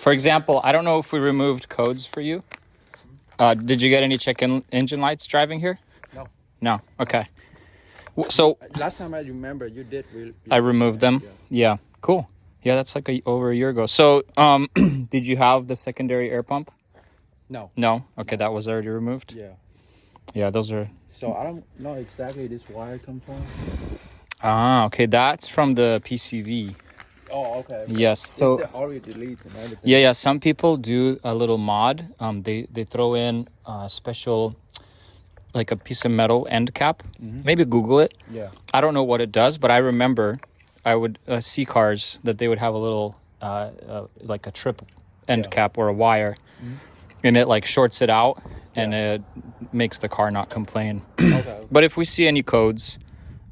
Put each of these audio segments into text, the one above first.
For example, I don't know if we removed codes for you. Did you get any engine lights driving here? No. No. Okay. So last time I remember you did. I removed them. Yeah. Cool. Yeah, that's like over a year ago. So did you have the secondary air pump? No. No. Okay, that was already removed. Yeah. Yeah, those are. So I don't know exactly this wire come from. Ah, okay, that's from the PCV. Oh, okay. Yes. So already delete and everything. yeah. Some people do a little mod. They throw in a special, like a piece of metal end cap. Maybe Google it. Yeah. I don't know what it does, but I remember I would see cars that they would have a little like a trip end cap or a wire, and it like shorts it out and it makes the car not complain. Okay. But if we see any codes,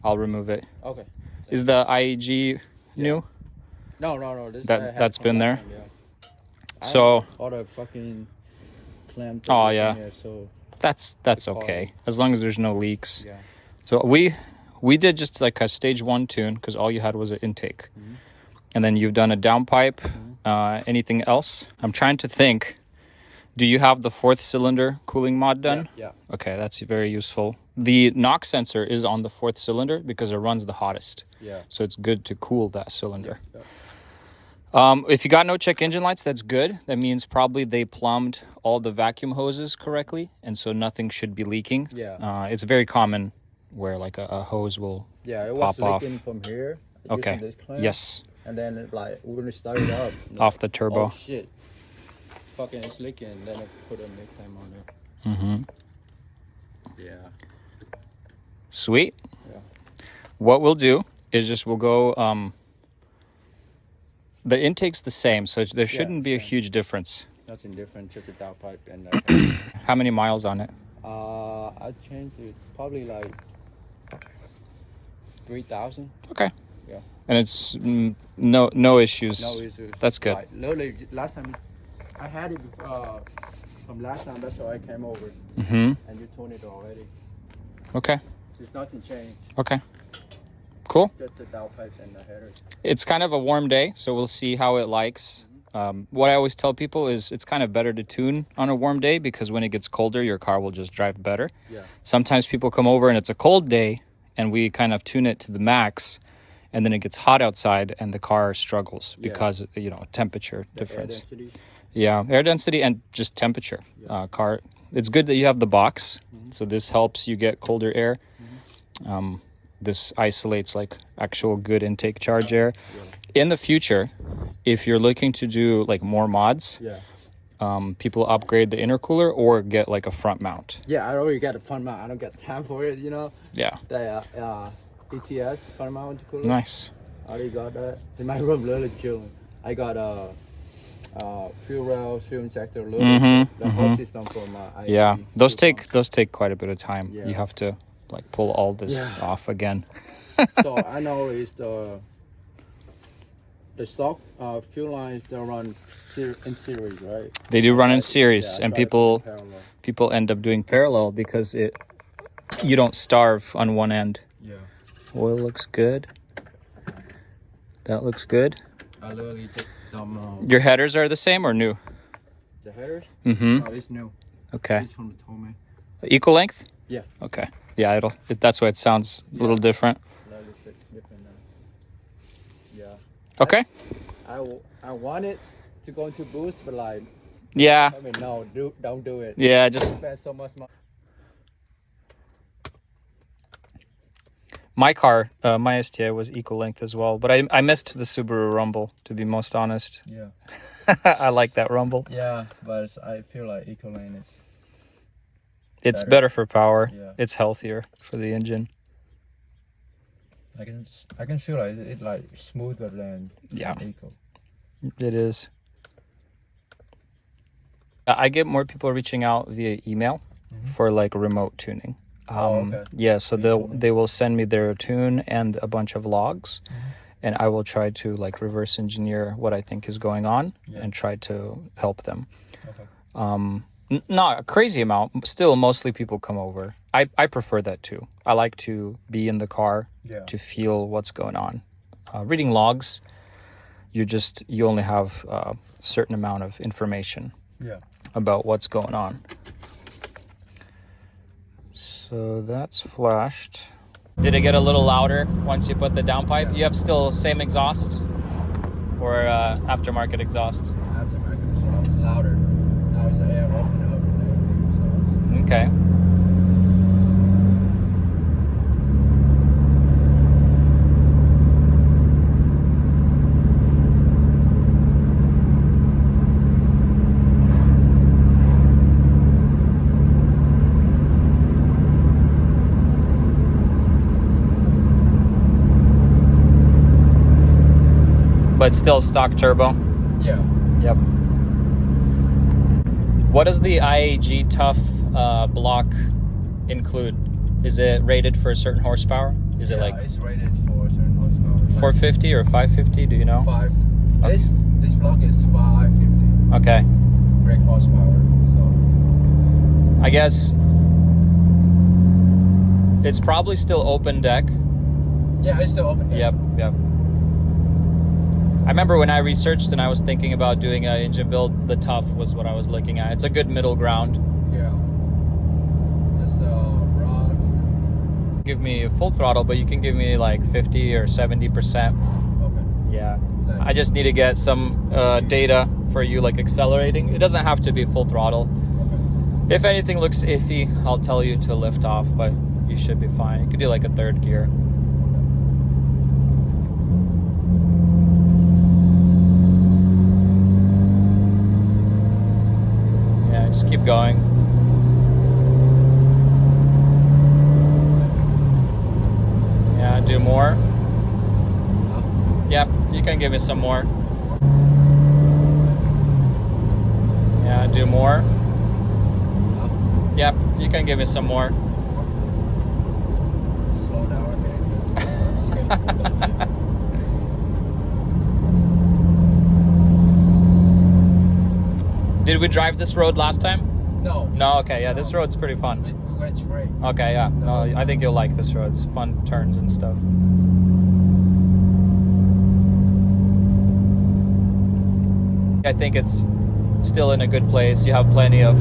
I'll remove it. Okay. Is the IAG new? No. That's been there. Yeah. So all the fucking clamps. Oh yeah. There, so that's okay as long as there's no leaks. Yeah. So we did just like a stage 1 tune because all you had was an intake, and then you've done a downpipe. Anything else? I'm trying to think. Do you have the 4th cylinder cooling mod done? Yeah. Okay, that's very useful. The NOx sensor is on the 4th cylinder because it runs the hottest. Yeah. So it's good to cool that cylinder. Yeah. If you got no check engine lights, that's good. That means probably they plumbed all the vacuum hoses correctly, and so nothing should be leaking. Yeah. It's very common where like a hose will it was pop off. leaking from here. Okay. This clamp, Yes. And then it, like when we started up. Off the turbo. Oh shit. Fucking it's leaking. And then I put a new clamp on it. Yeah. Sweet. Yeah. What we'll do is we'll go. The intake's the same, so there shouldn't be a huge difference. Nothing different, just a downpipe and. How many miles on it? I changed it probably like 3,000. Okay. Yeah. And it's no issues. No issues. That's good. Like, literally, last time I had it from last time. That's why I came over. And you tuned it already. Okay. There's nothing changed. Okay. Cool. Just the downpipe and the header. It's kind of a warm day, so we'll see how it likes. What I always tell people is it's kind of better to tune on a warm day because when it gets colder, your car will just drive better. Yeah. Sometimes people come over and it's a cold day and we kind of tune it to the max, and then it gets hot outside and the car struggles because, temperature difference. Air density. Yeah, air density and just temperature. Car. It's good that you have the box, so this helps you get colder air. This isolates like actual good intake charge air. In the future, if you're looking to do like more mods, people upgrade the intercooler or get like a front mount. Yeah, I already got a front mount. I don't got time for it, Yeah. The ETS front mount cooler. Nice. I already got that. In my room, literally chilling. I got fuel rail, fuel injector, the whole system from IAG. Yeah, those take quite a bit of time. Yeah. You have to like pull all this off again. So I know it's the stock fuel lines that run in series, right? They do run in series, and people parallel. end up doing parallel because you don't starve on one end. Yeah. Oil looks good. That looks good. I literally just Your headers are the same or new? The headers? Mm-hmm. Oh, it's new. Okay. It's from the Tomei. Equal length? Yeah. Okay. Yeah, that's why it sounds a little different. Different yeah. Okay. I wanted to go into boost, but like. Yeah. I mean, no, don't do it. Yeah, just. Spend so much money. My car, my STI was equal length as well, but I missed the Subaru rumble, to be most honest. Yeah. I like that rumble. Yeah, but I feel like equal lane is. It's better for power. Yeah. It's healthier for the engine. I can feel like it like smoother than equal. It is. I get more people reaching out via email for like remote tuning. Okay. Yeah, so they will send me their tune and a bunch of logs, and I will try to like reverse engineer what I think is going on and try to help them. Okay. Not a crazy amount. Still, mostly people come over. I prefer that too. I like to be in the car to feel what's going on. Reading logs you only have a certain amount of information about what's going on. So that's flashed. Did it get a little louder once you put the downpipe? You have still same exhaust or aftermarket exhaust? Aftermarket exhaust, louder. Now it's the air open up and everything. So. Okay. But still stock turbo? Yeah. Yep. What does the IAG Tuff block include? Is it rated for a certain horsepower? Is it like... it's rated for a certain horsepower. 450 or 550, do you know? 5. Okay. This block is 550. Okay. Brake horsepower. So. I guess it's probably still open deck. Yeah, it's still open deck. Yep. I remember when I researched and I was thinking about doing an engine build, the Tuff was what I was looking at. It's a good middle ground. Yeah. Just rods. Give me full throttle, but you can give me like 50 or 70%. Okay. Yeah. I just need to get some data for you, like accelerating. It doesn't have to be full throttle. Okay. If anything looks iffy, I'll tell you to lift off, but you should be fine. You could do like a third gear. Just keep going. Yeah, do more. Yep, you can give me some more. Yeah, do more. Yep, you can give me some more. Slow down. Did we drive this road last time? No. No, okay, yeah, this road's pretty fun. We went straight. Okay, yeah, no, I think you'll like this road. It's fun turns and stuff. I think it's still in a good place. You have plenty of...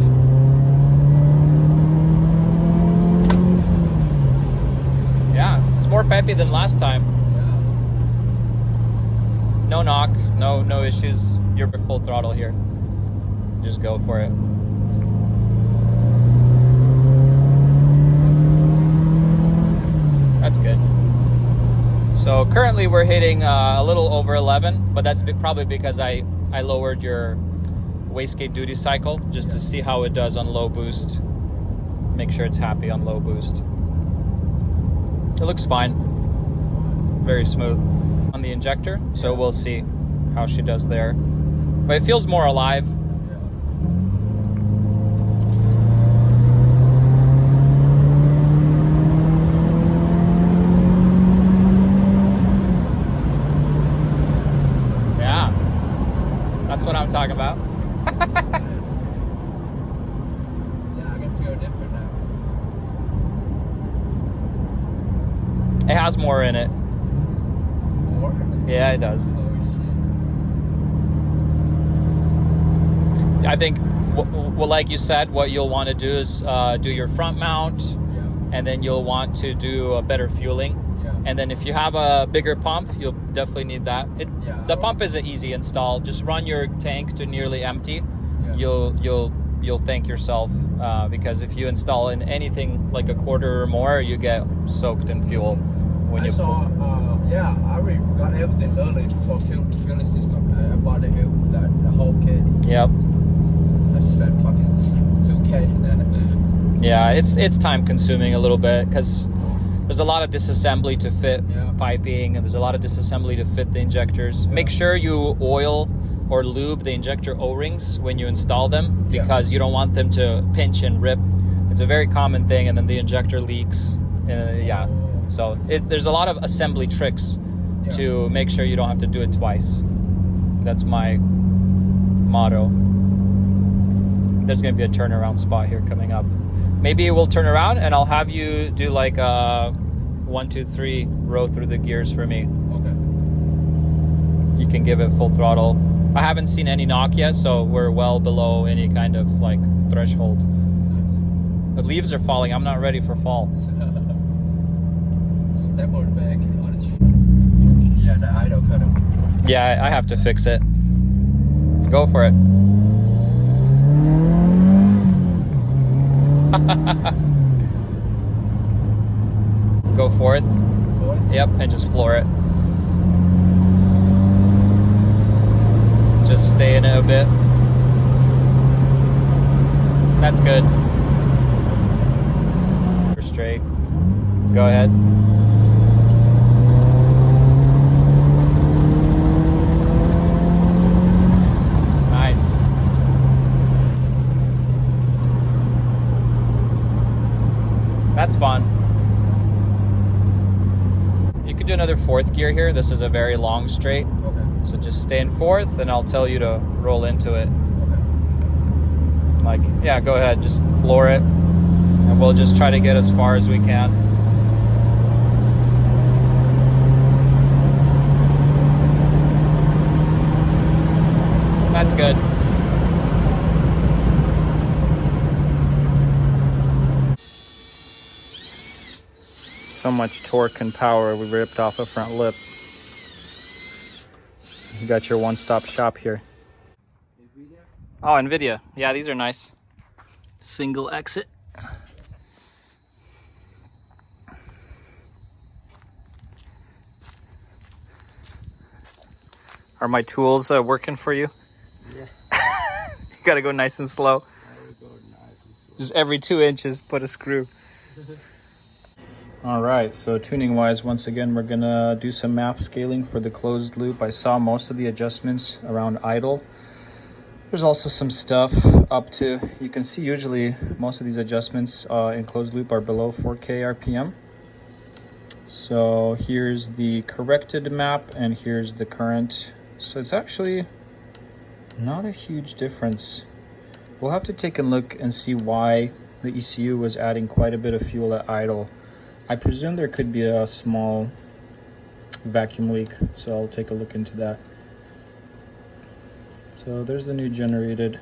Yeah, it's more peppy than last time. Yeah. No knock, no issues. You're full throttle here. Just go for it. That's good. So currently we're hitting a little over 11, but that's probably because I lowered your wastegate duty cycle just to see how it does on low boost. Make sure it's happy on low boost. It looks fine. Very smooth on the injector, so we'll see how she does there. But it feels more alive. That's what I'm talking about. Yeah, I can feel different now. It has more in it. More? Yeah, it does. Oh, shit. I think, well, like you said, what you'll want to do is do your front mount, and then you'll want to do a better fueling. And then if you have a bigger pump, you'll definitely need that. The pump is an easy install. Just run your tank to nearly empty. You'll thank yourself because if you install in anything like a quarter or more, you get soaked in fuel when you pull. I already got everything loaded for fueling system. I bought the whole kit. Yep. I spent fucking $2K in that. Yeah, it's time consuming a little bit because there's a lot of disassembly to fit piping, and there's a lot of disassembly to fit the injectors. Make sure you oil or lube the injector O-rings when you install them because you don't want them to pinch and rip. It's a very common thing, and then the injector leaks. So there's a lot of assembly tricks to make sure you don't have to do it twice. That's my motto. There's going to be a turnaround spot here coming up. Maybe we'll turn around and I'll have you do like a 1, 2, 3 row through the gears for me. Okay. you can give it full throttle. I haven't seen any knock yet, so we're well below any kind of like threshold. The leaves are falling. I'm not ready for fall. Step on the back on the yeah, the idle kind of. Yeah, I have to fix it. Go for it. Go forth. Yep, and just floor it. Just stay in it a bit. That's good. We're straight. Go ahead. Nice. That's fun. You could do another fourth gear here. This is a very long straight. Okay. So just stay in fourth and I'll tell you to roll into it. Okay. Like, yeah, go ahead, just floor it. And we'll just try to get as far as we can. That's good. So much torque and power, we ripped off a front lip. You got your one-stop shop here. NVIDIA? Oh, NVIDIA. Yeah, these are nice. Single exit. Are my tools working for you? Yeah. You gotta go nice and slow. I will go nice and slow. Just every 2 inches, put a screw. All right, so tuning wise, once again, we're gonna do some MAF scaling for the closed loop. I saw most of the adjustments around idle. There's also some stuff up to, you can see usually most of these adjustments in closed loop are below 4K RPM. So here's the corrected map and here's the current. So it's actually not a huge difference. We'll have to take a look and see why the ECU was adding quite a bit of fuel at idle. I presume there could be a small vacuum leak, so I'll take a look into that. So there's the new generated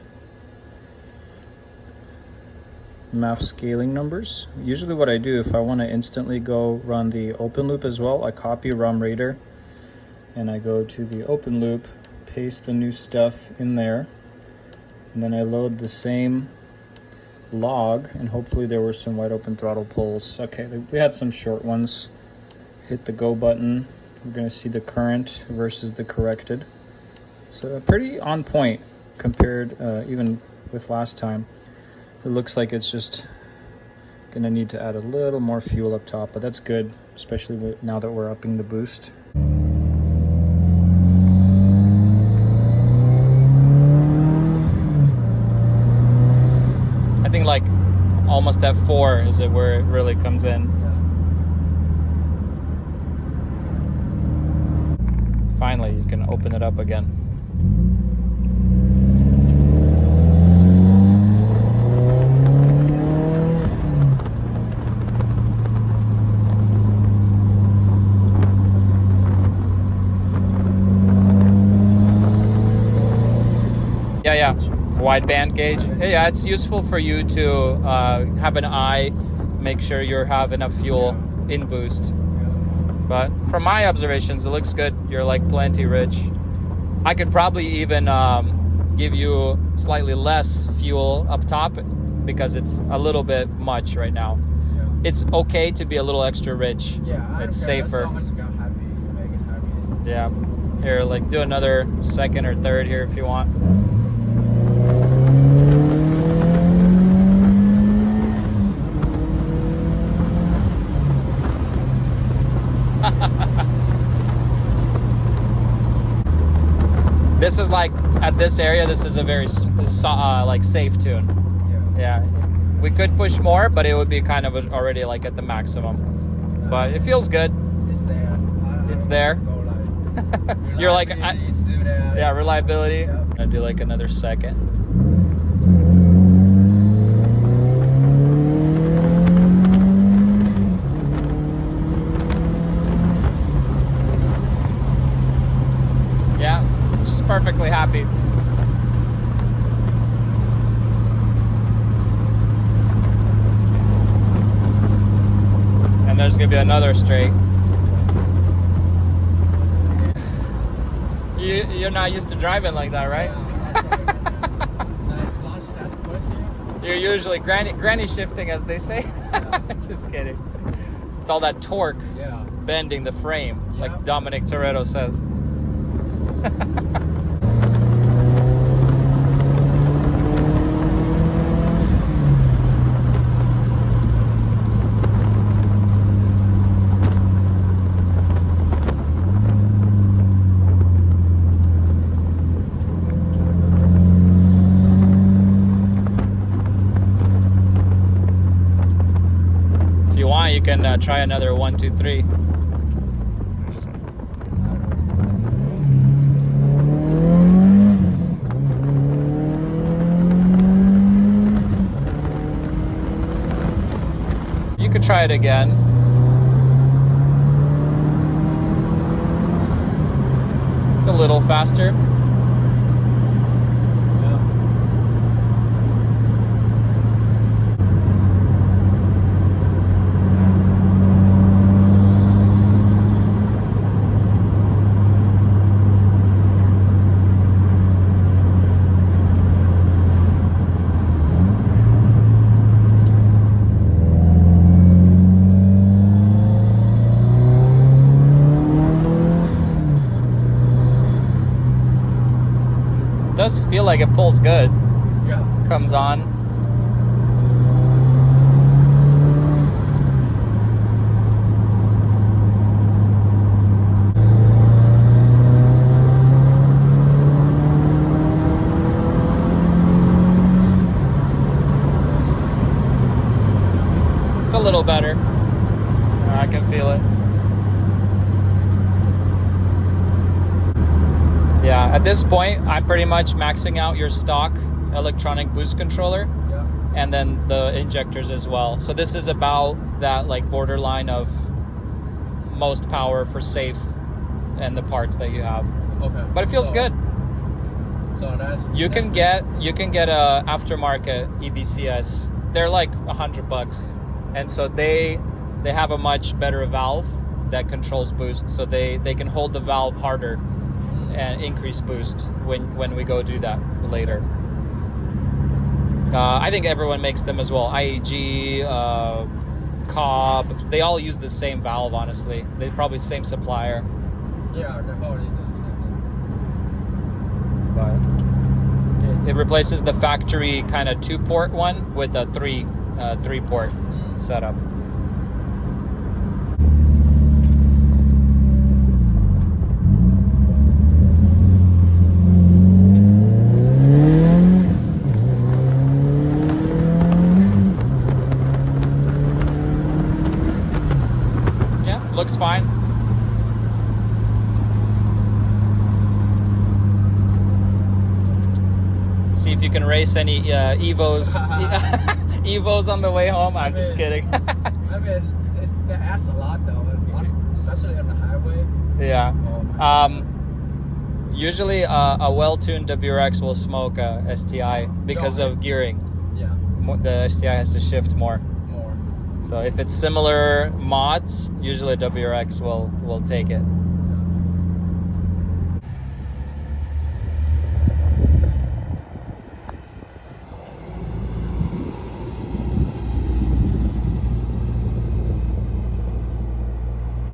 MAF scaling numbers. Usually what I do, if I want to instantly go run the open loop as well, I copy ROM Raider and I go to the open loop, paste the new stuff in there, and then I load the same log, and hopefully there were some wide open throttle pulls. Okay, we had some short ones. Hit the go button. We're going to see the current versus the corrected. So pretty on point compared even with last time. It looks like it's just going to need to add a little more fuel up top, but that's good, especially now that we're upping the boost. I think like almost at 4 is it where it really comes in. Finally, you can open it up again. Yeah. Wideband gauge. Yeah, it's useful for you to have an eye, make sure you have enough fuel in boost. But from my observations, it looks good. You're like plenty rich. I could probably even give you slightly less fuel up top because it's a little bit much right now. Yeah. It's okay to be a little extra rich. Yeah, it's safer. Happy. Yeah. Here, like do another second or third here if you want. This is like at this area. This is a very like safe tune. Yeah, we could push more, but it would be kind of already like at the maximum. But it feels good. It's there. It's there. You're like, yeah, reliability. Yeah. I'm gonna do like another second. Yeah, perfectly happy. And there's gonna be another straight. You're not used to driving like that, right? You're usually granny shifting, as they say. Just kidding. It's all that torque bending the frame, like Dominic Toretto says. You can try another 1, 2, 3. Just... You could try it again. It's a little faster. Does feel like it pulls good. Yeah. Comes on. It's a little better. I can feel it. Yeah, at this point, I'm pretty much maxing out your stock electronic boost controller, and then the injectors as well. So this is about that like borderline of most power for safe and the parts that you have. Okay. But it feels good. So you can get a aftermarket EBCS. They're like $100, and so they have a much better valve that controls boost, so they can hold the valve harder and increase boost when we go do that later. I think everyone makes them as well. IAG, Cobb, they all use the same valve, honestly. They probably same supplier. Yeah, they're probably the same. But it replaces the factory kind of 2-port one with a 3-port setup. Looks fine. See if you can race any Evos Evos on the way home. I'm just kidding. I mean, it asks a lot though, especially on the highway. Yeah. Usually a well-tuned WRX will smoke a STI because of gearing. Yeah. The STI has to shift more. So if it's similar mods, usually a WRX will take it.